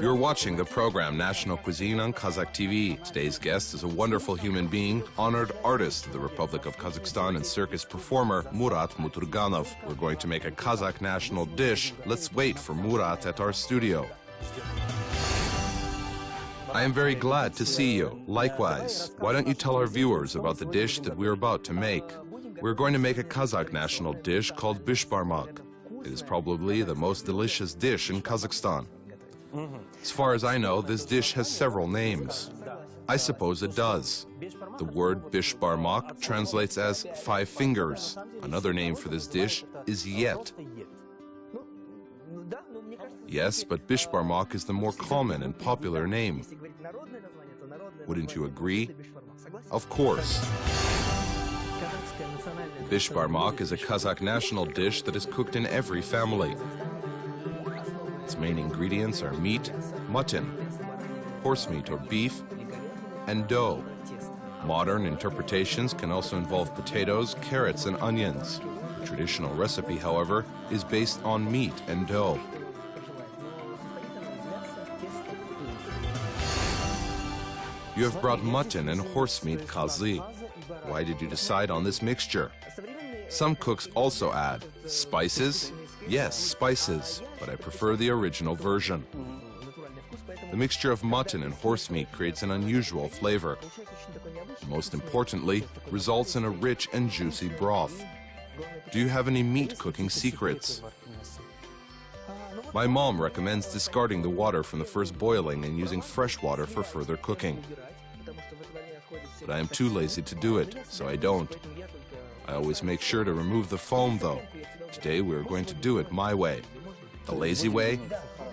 You're watching the program National Cuisine on Kazakh TV. Today's guest is a wonderful human being, honored artist of the Republic of Kazakhstan and circus performer Murat Muturganov. We're going to make a Kazakh national dish. Let's wait for Murat at our studio. I am very glad to see you. Likewise. Why don't you tell our viewers about the dish that we're about to make? We're going to make a Kazakh national dish called bishbarmak. It is probably the most delicious dish in Kazakhstan. As far as I know, this dish has several names. I suppose it does. The word bishbarmak translates as 5 fingers. Another name for this dish is yet. Yes, but bishbarmak is the more common and popular name. Wouldn't you agree? Of course. Bishbarmak is a Kazakh national dish that is cooked in every family. Its main ingredients are meat, mutton, horse meat or beef, and dough. Modern interpretations can also involve potatoes, carrots, and onions. The traditional recipe, however, is based on meat and dough. You have brought mutton and horse meat kazi. Why did you decide on this mixture? Some cooks also add spices. Yes, spices, but I prefer the original version. The mixture of mutton and horse meat creates an unusual flavor. Most importantly, results in a rich and juicy broth. Do you have any meat cooking secrets? My mom recommends discarding the water from the first boiling and using fresh water for further cooking. But I am too lazy to do it, so I don't. I always make sure to remove the foam, though. Today we are going to do it my way. The lazy way?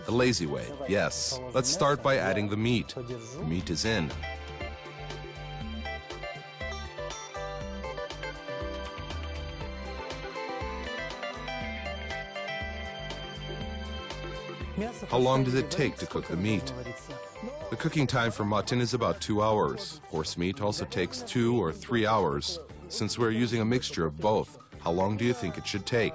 The lazy way, yes. Let's start by adding the meat. The meat is in. How long does it take to cook the meat? The cooking time for mutton is about 2 hours. Horse meat also takes 2 or 3 hours. Since we're using a mixture of both, how long do you think it should take?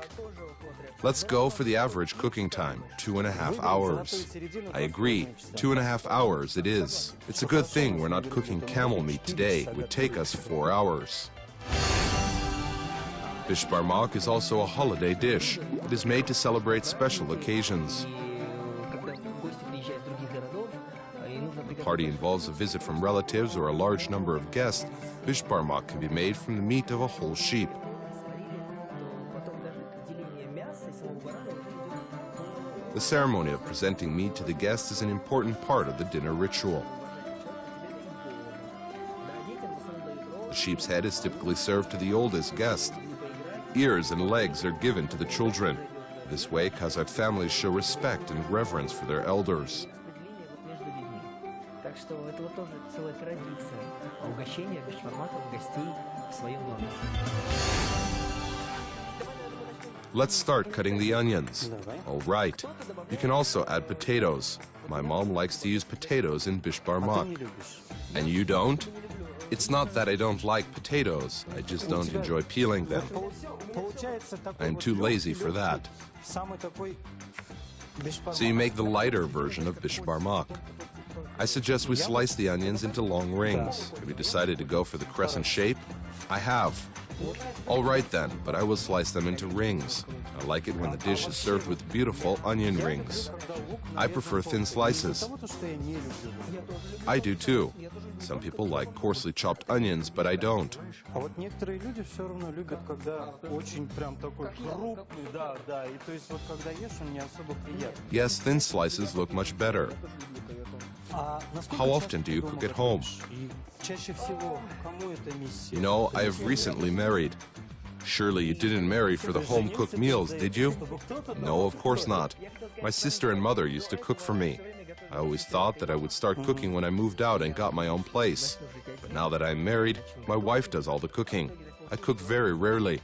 Let's go for the average cooking time, 2.5 hours. I agree, 2.5 hours it is. It's a good thing we're not cooking camel meat today. It would take us 4 hours. Bishbarmak is also a holiday dish. It is made to celebrate special occasions. The party involves a visit from relatives or a large number of guests. Bishbarmak can be made from the meat of a whole sheep. The ceremony of presenting meat to the guests is an important part of the dinner ritual. The sheep's head is typically served to the oldest guest. Ears and legs are given to the children. This way, Kazakh families show respect and reverence for their elders. Let's start cutting the onions. All right. You can also add potatoes. My mom likes to use potatoes in bishbarmak. And you don't? It's not that I don't like potatoes. I just don't enjoy peeling them. I'm too lazy for that. So you make the lighter version of bishbarmak. I suggest we slice the onions into long rings. Have you decided to go for the crescent shape? I have. All right then, but I will slice them into rings. I like it when the dish is served with beautiful onion rings. I prefer thin slices. I do too. Some people like coarsely chopped onions, but I don't. Yes, thin slices look much better. How often do you cook at home? You know, I have recently married. Surely you didn't marry for the home-cooked meals, did you? No, of course not. My sister and mother used to cook for me. I always thought that I would start cooking when I moved out and got my own place. But now that I'm married, my wife does all the cooking. I cook very rarely.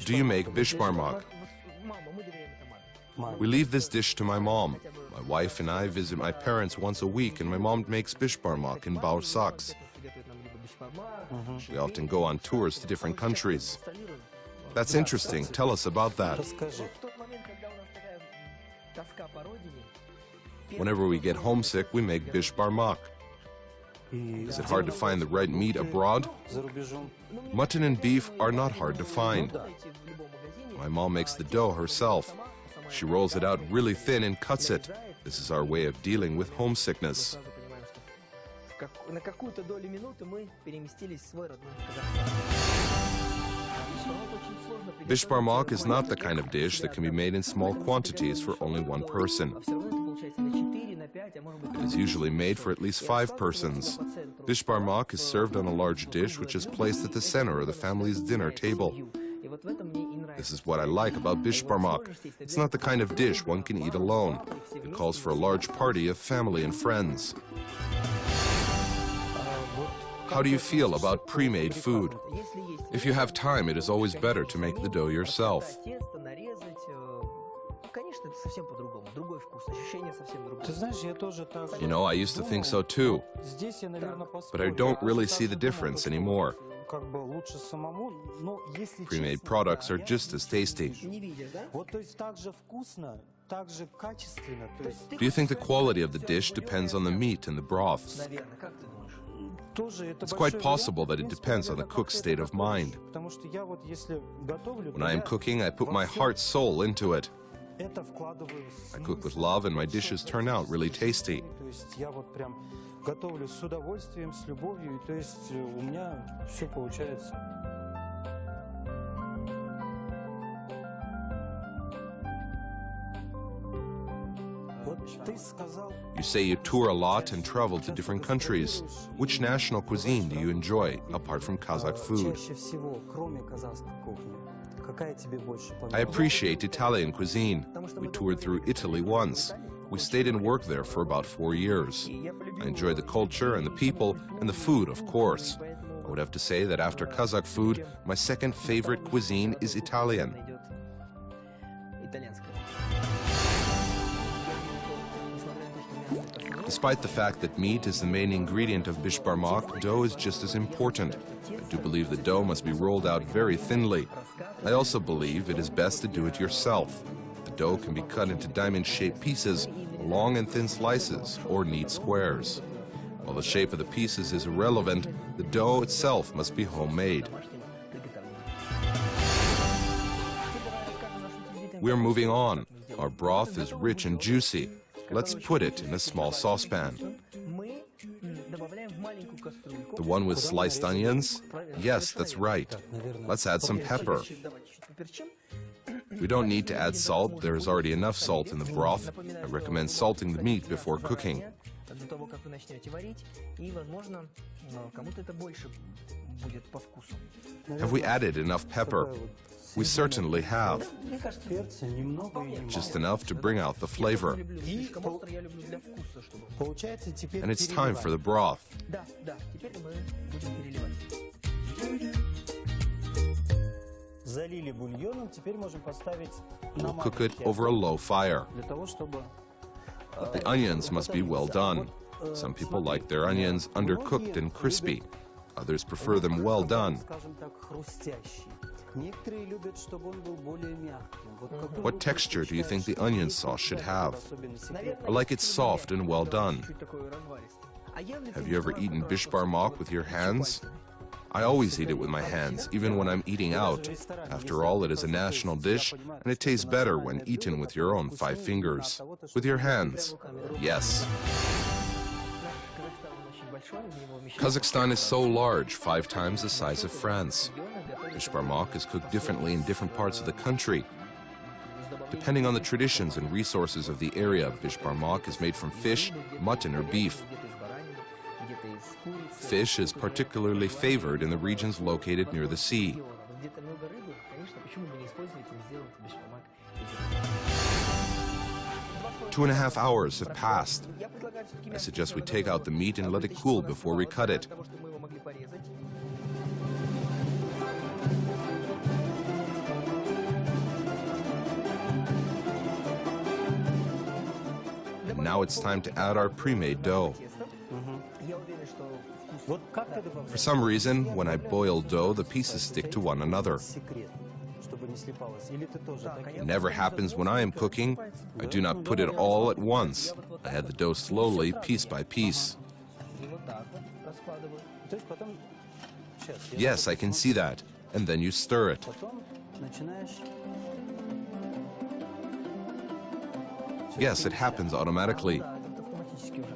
Do you make bishbarmak? We leave this dish to my mom. My wife and I visit my parents once a week, and my mom makes bishbarmak in Baursaks. We often go on tours to different countries. That's interesting. Tell us about that. Расскажи. Whenever we get homesick, we make bish barmak. И Is it hard to find the right meat abroad? за рубежом? Mutton and beef are not hard to find. My mom makes the dough herself. She rolls it out really thin and cuts it. This is our way of dealing with homesickness. На какую-то долю минуты мы переместились в свой родной Казахстан. Bish barmak is not the kind of dish that can be made in small quantities for only one person. It is usually made for at least 5 persons. Bish barmak is served on a large dish which is placed at the center of the family's dinner table. This is what I like about bish barmak. It's not the kind of dish one can eat alone. It calls for a large party of family and friends. How do you feel about pre-made food? If you have time, it is always better to make the dough yourself. Ты знаешь, я тоже так You know, I used to think so too, Здесь я, наверное, but I don't really see the difference anymore. Как бы лучше самому, но если Pre-made честно, products да, are я just as tasty. Вот, то есть так же вкусно, так же качественно, то есть Do you think the quality of the dish depends on the meat and the broth? тоже это It's quite большой possible that it вариант. depends on the Наверное, cook's как state это of mind. Потому что я вот если готовлю, When то I am я cooking, I put во my всё heart, soul into it. это вкладываю I cook with смысл, love, and my большой dishes turn out really tasty. То есть я вот прям готовлю с удовольствием, с любовью, и то есть у меня все получается. Вот ты сказал, You say you tour a lot and travel to different countries. Which national cuisine do you enjoy, apart from Kazakh food? чаще всего, кроме казахской кухни, какая тебе больше I понравилась? appreciate Italian cuisine. We toured through Italy once. We stayed and worked there for about 4 years. I enjoyed the culture and the people and the food, of course. I would have to say that after Kazakh food, my second favorite cuisine is Italian. Despite the fact that meat is the main ingredient of bish barmak, dough is just as important. I do believe the dough must be rolled out very thinly. I also believe it is best to do it yourself. The dough can be cut into diamond-shaped pieces, long and thin slices, or neat squares. While the shape of the pieces is irrelevant, the dough itself must be homemade. We're moving on. Our broth is rich and juicy. Let's put it in a small saucepan. The one with sliced onions? Yes, that's right. Let's add some pepper. We don't need to add salt. There is already enough salt in the broth. I recommend salting the meat before cooking. До того, как вы начнете варить, и, возможно, кому-то это больше будет по вкусу. Have we added enough pepper? We certainly have. Мне кажется, Перца немного и Just enough to bring out the flavor. люблю слишком остро, я люблю для вкуса, чтобы... Получается теперь And it's time for the broth. Да, да, теперь мы будем переливать. залили бульоном, теперь можем поставить на We'll cook it маленький over a огонь low fire. для того, чтобы The onions must be well done. Some people like their onions undercooked and crispy. Others prefer them well done. скажем так, хрустящий. Некоторые любят, чтобы он был более мягким. Вот какой What лучше texture do you think the считаете? onion sauce should have? Особенно секрет. I like it soft and well done. Чуть такой разваристый. А ел ли ты Have you ever бишбармак eaten bish с barmak with your hands? пальцами? I always eat it with my hands, even when I'm eating out. After all, it is a national dish, and it tastes better when eaten with your own 5 fingers. With your hands. Yes. Kazakhstan is so large, 5 times the size of France. Bish barmak is cooked differently in different parts of the country. Depending on the traditions and resources of the area, bish barmak is made from fish, mutton, or beef. Fish is particularly favored in the regions located near the sea. 2.5 hours have passed. I suggest we take out the meat and let it cool before we cut it. And now it's time to add our pre-made dough. Вот как ты добавляешь? For some reason, when I boil dough, the pieces stick to one another. Секрет. не слипалось? Или ты тоже такие? It never happens when I am cooking. I do not put it all at once. I add the dough slowly, piece by piece. И вот так вот раскладываю. То есть потом... Сейчас, Yes, I can see that. And then you stir it. Потом начинаешь... Yes, it happens automatically. Да, это автоматически уже.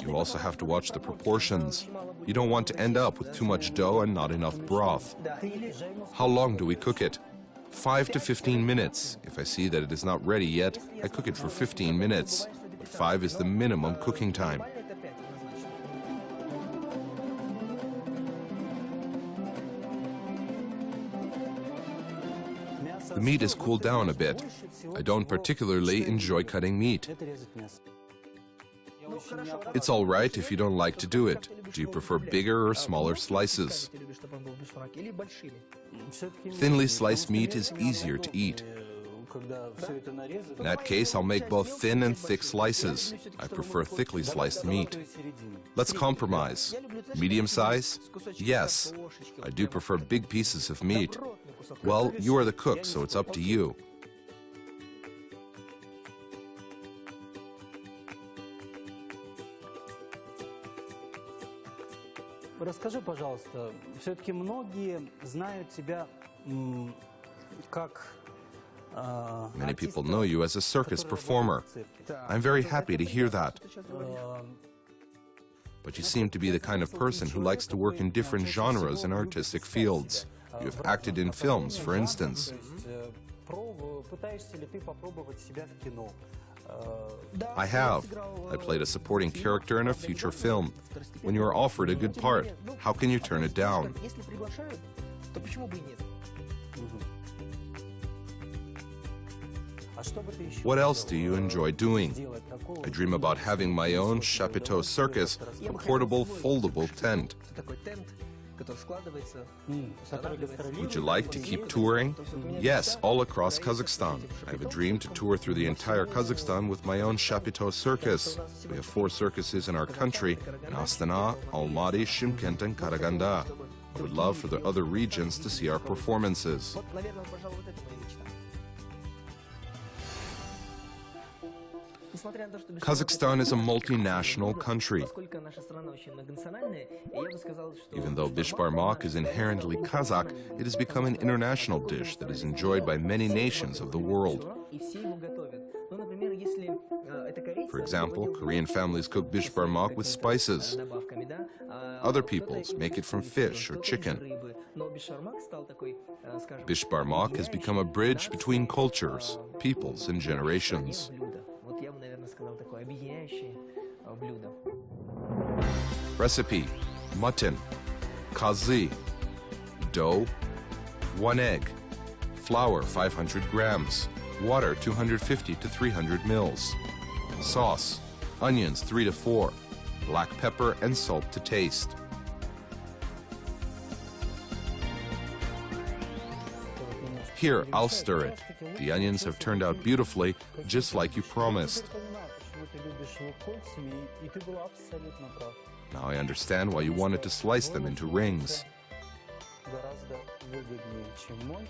You also have to watch the proportions. You don't want to end up with too much dough and not enough broth. Да, или How long do we cook it? 5 to 15 minutes. If I see that it is not ready yet, I cook it for 15 minutes. But 5 is the minimum cooking time. нормально это 5 однозначно. The meat is cooled down a bit. I don't particularly enjoy cutting meat. Это резать мясо. It's all right if you don't like to do it. Do you prefer bigger or smaller slices? Ты любишь, чтобы он был бешбармак, или большими? Thinly sliced meat is easier to eat. In that case, I'll make both thin and thick slices. I prefer thickly sliced meat. Let's compromise. Medium size? Yes. I do prefer big pieces of meat. Well, you are the cook, so it's up to you. Расскажи, пожалуйста, все-таки многие знают тебя как Many people know you as a circus performer. I'm very happy to hear that. But you seem to be the kind of person who likes to work in different genres and artistic fields. You have acted in films, for instance. Пытаешься ли ты попробовать себя в кино? I have. I played a supporting character in a future film. When you are offered a good part, how can you turn it down? Если приглашают, то почему бы и нет? What else do you enjoy doing? I dream about having my own chapiteau circus, a portable, foldable tent. Это такой тент, который складывается, Would you like to keep touring? Yes, all across Kazakhstan. I have a dream to tour through the entire Kazakhstan with my own chapiteau circus. We have 4 circuses in our country, in Astana, Almaty, Shymkent, and Karaganda. I would love for the other regions to see our performances. Вот, наверное, пожалуй, вот это моя мечта. Несмотря на то, что Kazakhstan is a multinational country. Поскольку наша страна очень многонациональная, я бы сказал, что Even though bishbarmak is inherently Kazakh, it has become an international dish that is enjoyed by many nations of the world. и все его готовят. Ну, например, если это корейцы, For example, Korean families cook bishbarmak with spices. добавками, да, Other peoples make it from fish or chicken. рыбы. Но бишбармак стал такой, скажем, Bishbarmak has become a bridge between cultures, peoples, and generations. блюдо. Вот я бы, наверное, сказал такое объединяющее блюдо. Recipe: mutton, kazi, dough, 1 egg, flour 500 grams, water 250 to 300 mils, sauce, onions 3 to 4, black pepper and salt to taste. Here, I'll stir it. The onions have turned out beautifully, just like you promised. Now I understand why you wanted to slice them into rings.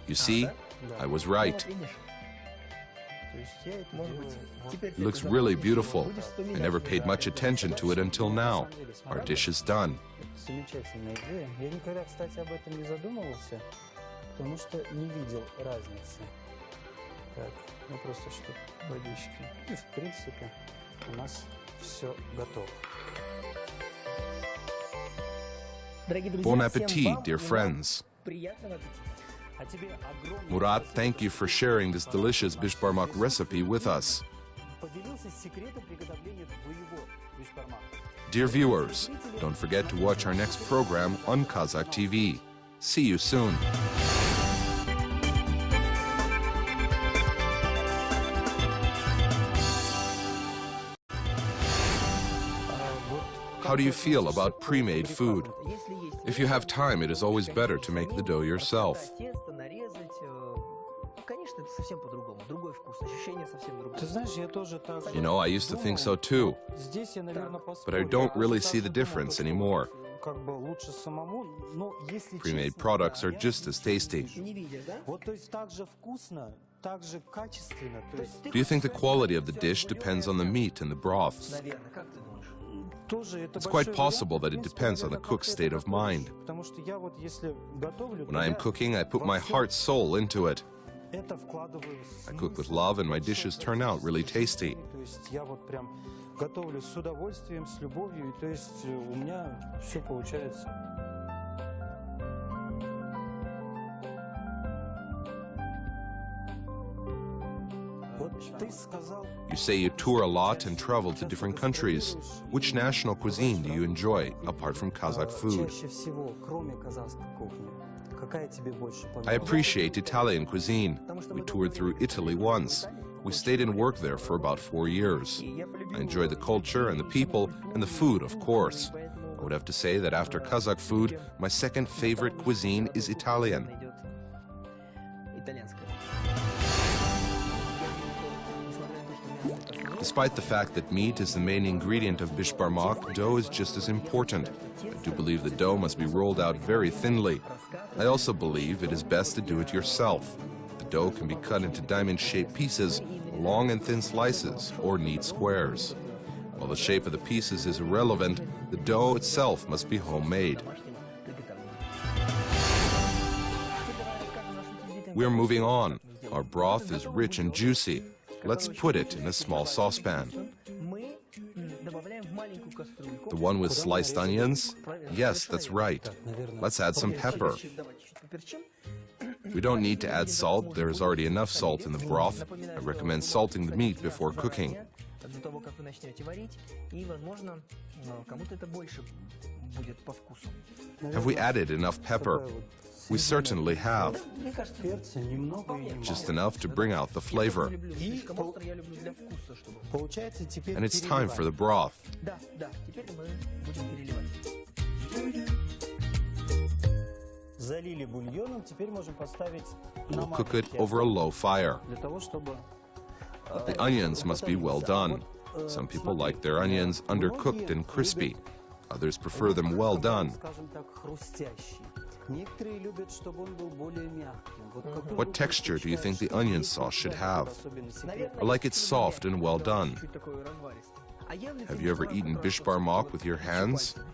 You see, I was right. It looks really beautiful. I never paid much attention to it until now. Our dish is done. Замечательная идея. Я никогда, кстати, об этом не задумывался, потому что не видел разницы. Так, ну просто что водички. И в принципе у нас все готово. Дорогие друзья, Bon всем appetit, вам dear friends. приятного аппетита. А тебе огромное Murat, thank you for sharing this delicious bishbarmak recipe with us. поделился секретом приготовления твоего бишбармака. Dear viewers, don't forget to watch our next program on Kazakh TV. See you soon. How do you feel about pre-made food? Если есть If you have time, it is always better to make the dough yourself. тесто нарезать, конечно, конечно, это совсем по-другому. Другой вкус, ощущение совсем другое. Ты знаешь, я тоже так же You know, I used to think so too, Здесь я, наверное, but I don't really see the difference anymore. Как бы лучше самому, но если Pre-made честно, products да, are just as tasty. Ты не видишь, да? Вот, то есть так же вкусно, так же качественно, то есть Do you think the quality of the dish depends on the meat and the broths? Наверное, как ты думаешь? тоже это It's quite большой possible вариант. that it В принципе, depends on the наверное, cook's как state это of mind. потому что я вот если готовлю, When I am cooking, I put my heart soul into it. это вкладываю I cook with смысл, love and my dishes turn out really tasty. То есть я вот прям готовлю с удовольствием, с любовью, и то есть у меня все получается. Вот ты сказал, You say you tour a lot and travel to different countries. Which national cuisine do you enjoy, apart from Kazakh food? чаще всего, кроме казахской кухни, какая тебе больше I понравилась? appreciate Italian cuisine. We toured through Italy once. We stayed and worked there for about 4 years. I enjoy the culture and the people and the food, of course. I would have to say that after Kazakh food, my second favorite cuisine is Italian. Идет итальянская. Despite the fact that meat is the main ingredient of bishbarmak, dough is just as important. I do believe the dough must be rolled out very thinly. I also believe it is best to do it yourself. The dough can be cut into diamond-shaped pieces, long and thin slices, or neat squares. While the shape of the pieces is irrelevant, the dough itself must be homemade. We're moving on. Our broth is rich and juicy. Let's put it in a small saucepan. Мы добавляем в маленькую кастрюльку. The one with sliced onions? Yes, that's right. Let's add some pepper. Давай чуть-чуть поперчим. We don't need to add salt. There is already enough salt in the broth. I recommend salting the meat before cooking. До того, как вы начнете варить, и, возможно, кому-то это больше будет по вкусу. Have we added enough pepper? We certainly have. Мне кажется, Перца немного и мало. Just enough to bring out the flavor. люблю слишком остро, я люблю для вкуса, чтобы... Получается теперь And it's time for the переливаем. broth. Да, да, теперь мы будем переливать. Залили бульоном, теперь можем поставить на We'll cook it маленький over a огонь low fire. для того, чтобы The onions must be well done. Some people like their onions undercooked and crispy. Others prefer them well done. скажем так, хрустящий. Некоторые любят, чтобы он был более мягким. Вот какой What вот texture do you think the предпочитаешь onion ты? sauce should Это have? особенно секрет. Наверное, I like it soft and well done. чуть такой разваристый. А ел ли ты Have you ever бишбармак eaten просто bishbarmak вот with your этими hands? пальцами?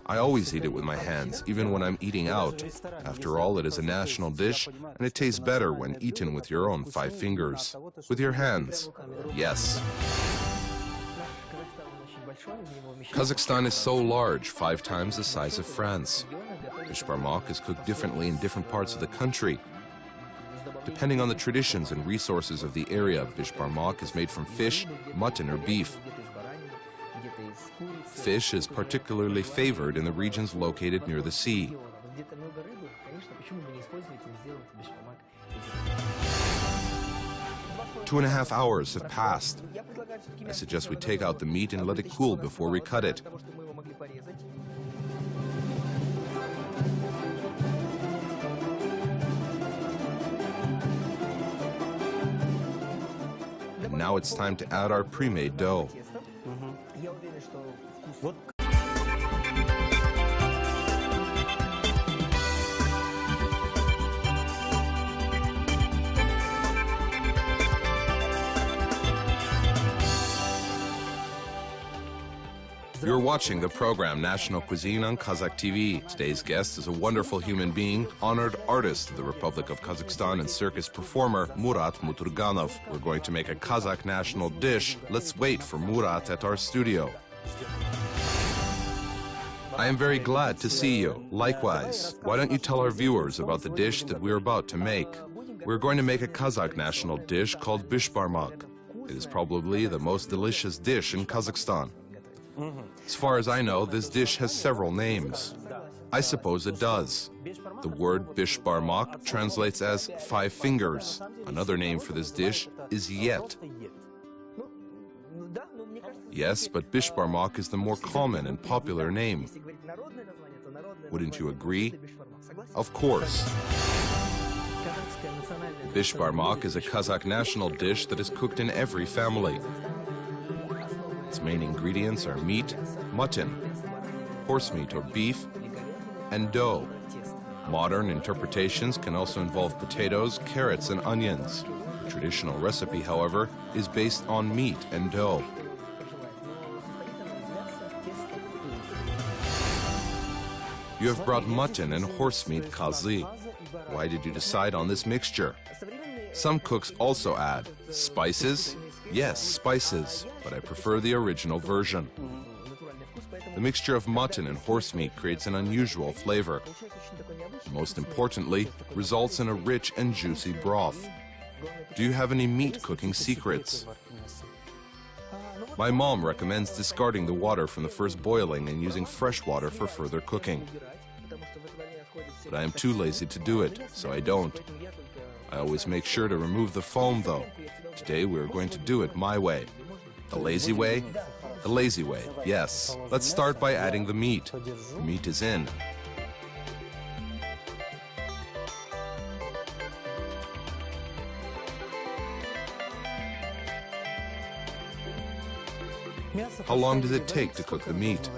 I always eat it with my hands, even when I'm eating out. After all, it is a national dish, and it tastes better when eaten with your own 5 fingers. With your hands. Yes. Kazakhstan is so large, 5 times the size of France. Bishbarmak is cooked differently in different parts of the country. Depending on the traditions and resources of the area, bishbarmak is made from fish, mutton, or beef. Fish is particularly favored in the regions located near the sea. 2.5 hours have passed. I suggest we take out the meat and let it cool before we cut it. And now it's time to add our pre-made dough. Вот You're watching the program National Cuisine on Kazakh TV. Today's guest is a wonderful human being, honored artist of the Republic of Kazakhstan and circus performer Murat Muturganov. We're going to make a Kazakh national dish. Let's wait for Murat at our studio. I am very glad to see you. Likewise. Why don't you tell our viewers about the dish that we're about to make? We're going to make a Kazakh national dish called bishbarmak. It is probably the most delicious dish in Kazakhstan. As far as I know, this dish has several names. I suppose it does. The word bishbarmak translates as 5 fingers. Another name for this dish is yet. Yes, but bishbarmak is the more common and popular name. Wouldn't you agree? Of course. казахская национальная... Bishbarmak is a Kazakh national dish that is cooked in every family. Its main ingredients are meat, mutton, horse meat or beef, and dough. Modern interpretations can also involve potatoes, carrots, and onions. The traditional recipe, however, is based on meat and dough. You have brought mutton and horse meat kazi. Why did you decide on this mixture? Some cooks also add spices. Yes, spices, but I prefer the original version. The mixture of mutton and horse meat creates an unusual flavor. Most importantly, results in a rich and juicy broth. Do you have any meat cooking secrets? My mom recommends discarding the water from the first boiling and using fresh water for further cooking. But I am too lazy to do it, so I don't. I always make sure to remove the foam, though. Today we are going to do it my way. The lazy way? The lazy way, yes. Let's start by adding the meat. The meat is in. How long does it take to cook the meat?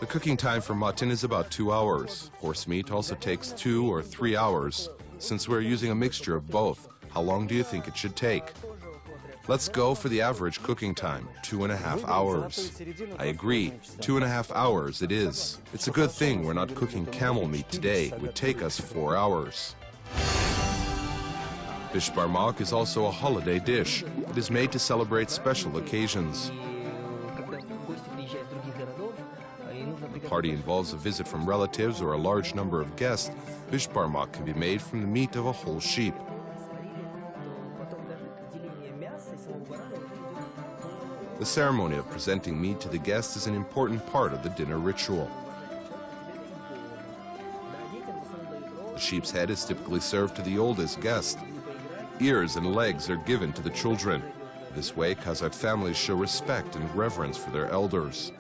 The cooking time for mutton is about 2 hours. Horse meat also takes 2 or 3 hours. Since we're using a mixture of both, how long do you think it should take? Let's go for the average cooking time, 2.5 hours. I agree, 2.5 hours it is. It's a good thing we're not cooking camel meat today. It would take us 4 hours. Bishbarmak is also a holiday dish. It is made to celebrate special occasions. The party involves a visit from relatives or a large number of guests. Bishbarmak can be made from the meat of a whole sheep. The ceremony of presenting meat to the guests is an important part of the dinner ritual. The sheep's head is typically served to the oldest guest. Ears and legs are given to the children. This way, Kazakh families show respect and reverence for their elders.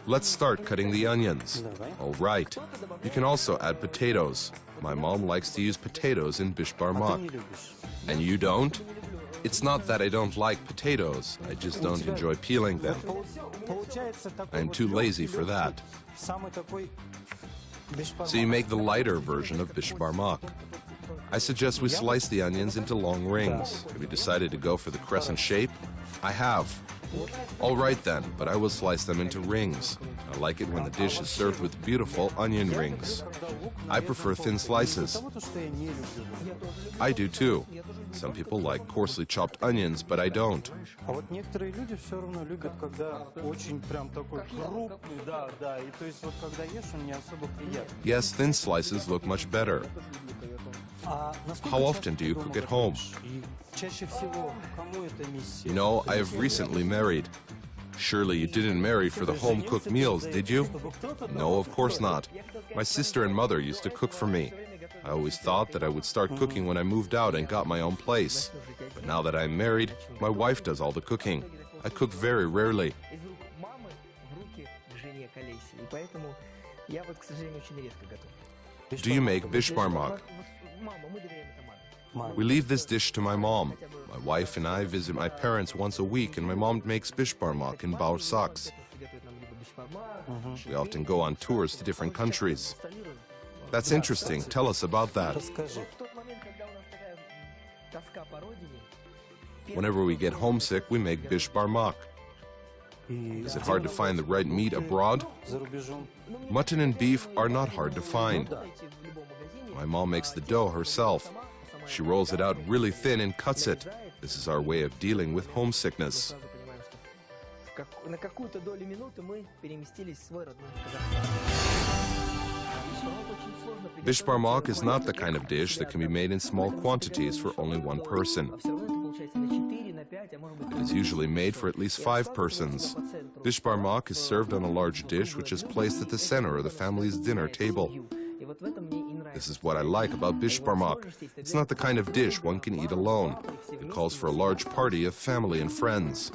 Let's start cutting the onions. All right. You can also add potatoes. My mom likes to use potatoes in bishbarmak. And you don't? It's not that I don't like potatoes. I just don't enjoy peeling them. I'm too lazy for that. So you make the lighter version of bishbarmak. I suggest we slice the onions into long rings. Have you decided to go for the crescent shape? I have. All right then, but I will slice them into rings. I like it when the dish is served with beautiful onion rings. I prefer thin slices. I do too. Some people like coarsely chopped onions, but I don't. Yes, thin slices look much better. How often do you cook at home? You know, I have recently married. Surely you didn't marry for the home-cooked meals, did you? No, of course not. My sister and mother used to cook for me. I always thought that I would start cooking when I moved out and got my own place. But now that I'm married, my wife does all the cooking. I cook very rarely. Do you make bishbarmak? We leave this dish to my mom. My wife and I visit my parents once a week, and my mom makes bishbarmak in Baursaks. We often go on tours to different countries. That's interesting. Tell us about that. Whenever we get homesick, we make bishbarmak. Is it hard to find the right meat abroad? Mutton and beef are not hard to find. My mom makes the dough herself. She rolls it out really thin and cuts it. This is our way of dealing with homesickness. Bishbarmak is not the kind of dish that can be made in small quantities for only one person. It is usually made for at least 5 persons. Bishbarmak is served on a large dish which is placed at the center of the family's dinner table. This is what I like about bishbarmak. It's not the kind of dish one can eat alone. It calls for a large party of family and friends.